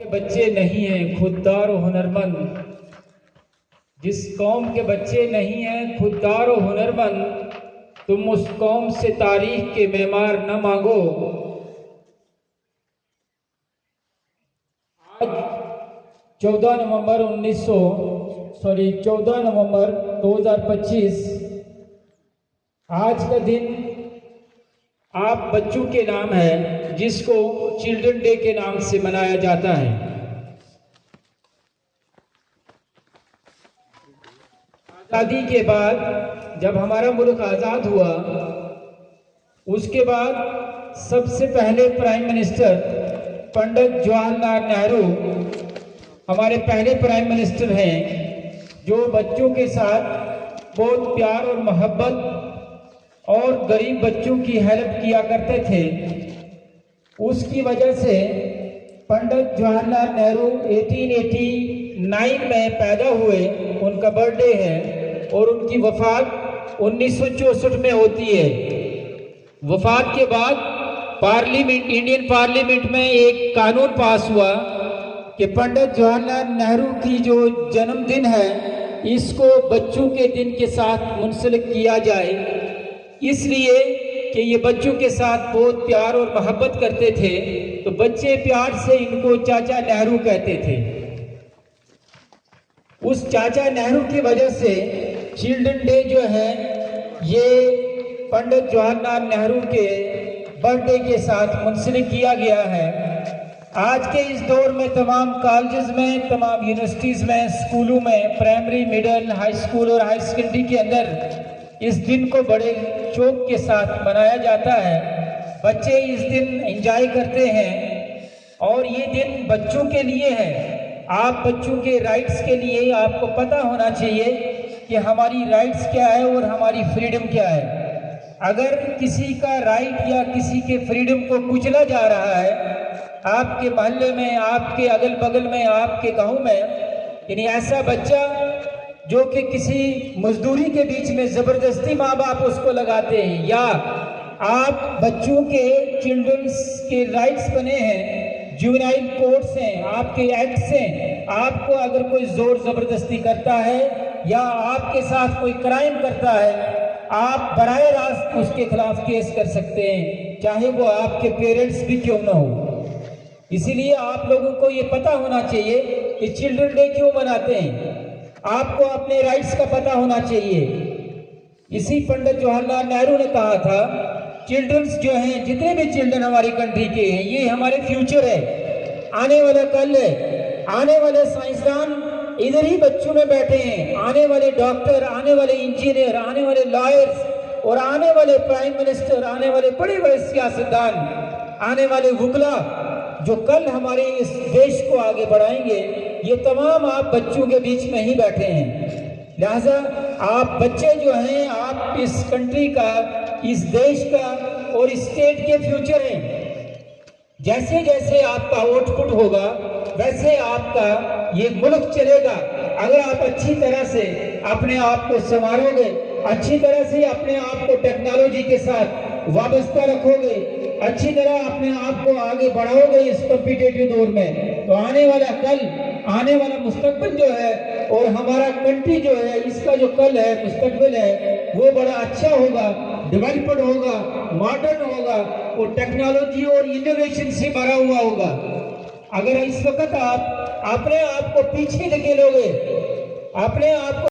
के बच्चे नहीं हैं खुददार और हुनरमंद, जिस कौम के बच्चे नहीं हैं खुददार और हुनरमंद, तुम उस कौम से तारीख के मेमार न मांगो। आज 14 नवंबर 2025 आज का दिन आप बच्चों के नाम है, जिसको चिल्ड्रन डे के नाम से मनाया जाता है। आज़ादी के बाद जब हमारा मुल्क आज़ाद हुआ, उसके बाद सबसे पहले प्राइम मिनिस्टर पंडित जवाहरलाल नेहरू हमारे पहले प्राइम मिनिस्टर हैं, जो बच्चों के साथ बहुत प्यार और मोहब्बत और गरीब बच्चों की हेल्प किया करते थे। उसकी वजह से पंडित जवाहरलाल नेहरू 1889 में पैदा हुए, उनका बर्थडे है, और उनकी वफात 1964 में होती है। वफात के बाद इंडियन पार्लियामेंट में एक कानून पास हुआ कि पंडित जवाहरलाल नेहरू की जो जन्मदिन है, इसको बच्चों के दिन के साथ मुंसलिक किया जाए, इसलिए कि ये बच्चों के साथ बहुत प्यार और मोहब्बत करते थे, तो बच्चे प्यार से इनको चाचा नेहरू कहते थे। उस चाचा नेहरू की वजह से चिल्ड्रन डे जो है, ये पंडित जवाहरलाल नेहरू के बर्थडे के साथ मुंसलिक किया गया है। आज के इस दौर में तमाम कॉलेजेस में, तमाम यूनिवर्सिटीज़ में, स्कूलों में, प्राइमरी, मिडिल, हाई स्कूल और हाई सेकेंडरी के अंदर इस दिन को बड़े शौक के साथ मनाया जाता है। बच्चे इस दिन एंजॉय करते हैं और ये दिन बच्चों के लिए है। आप बच्चों के राइट्स के लिए आपको पता होना चाहिए कि हमारी राइट्स क्या है और हमारी फ्रीडम क्या है। अगर किसी का राइट या किसी के फ्रीडम को कुचला जा रहा है आपके मोहल्ले में, आपके अगल बगल में, आपके गांव में, यानी ऐसा बच्चा जो कि किसी मजदूरी के बीच में ज़बरदस्ती माँ बाप उसको लगाते हैं, या आप बच्चों के चिल्ड्रंस के राइट्स बने हैं, जुवेनाइल कोड्स हैं, आपके एक्ट्स हैं, आपको अगर कोई जोर ज़बरदस्ती करता है या आपके साथ कोई क्राइम करता है, आप बराह रास्त उसके खिलाफ केस कर सकते हैं, चाहे वो आपके पेरेंट्स भी क्यों ना हो। इसीलिए आप लोगों को ये पता होना चाहिए कि चिल्ड्रन डे क्यों मनाते हैं। आपको अपने राइट्स का पता होना चाहिए। इसी पंडित जवाहरलाल नेहरू ने कहा था, चिल्ड्रंस जो हैं, जितने भी चिल्ड्रन हमारी कंट्री के हैं, ये हमारे फ्यूचर है, आने वाला कल है। आने वाले साइंसदान इधर ही बच्चों में बैठे हैं, आने वाले डॉक्टर, आने वाले इंजीनियर, आने वाले लॉयर्स और आने वाले प्राइम मिनिस्टर, आने वाले बड़े बड़े सियासतदान, आने वाले वुकला, जो कल हमारे इस देश को आगे बढ़ाएंगे, ये तमाम आप बच्चों के बीच में ही बैठे हैं। लिहाजा आप बच्चे जो हैं, आप इस कंट्री का, इस देश का और इस स्टेट के फ्यूचर हैं। जैसे जैसे आपका आउटपुट होगा, वैसे आपका ये मुल्क चलेगा। अगर आप अच्छी तरह से अपने आप को संवारोगे, अच्छी तरह से अपने आप को टेक्नोलॉजी के साथ वाबस्ता रखोगे, अच्छी तरह अपने आप को आगे बढ़ाओगे इस कॉम्पिटिटिव दौर में, तो आने वाला कल, आने वाला मुस्तकबिल जो है और हमारा कंट्री जो है, इसका जो कल है, मुस्तकबिल है, वो बड़ा अच्छा होगा, डेवलप्ड होगा, मॉडर्न होगा और टेक्नोलॉजी और इनोवेशन से भरा हुआ होगा। अगर इस वक्त आप अपने आप को पीछे धकेलोगे, अपने आप को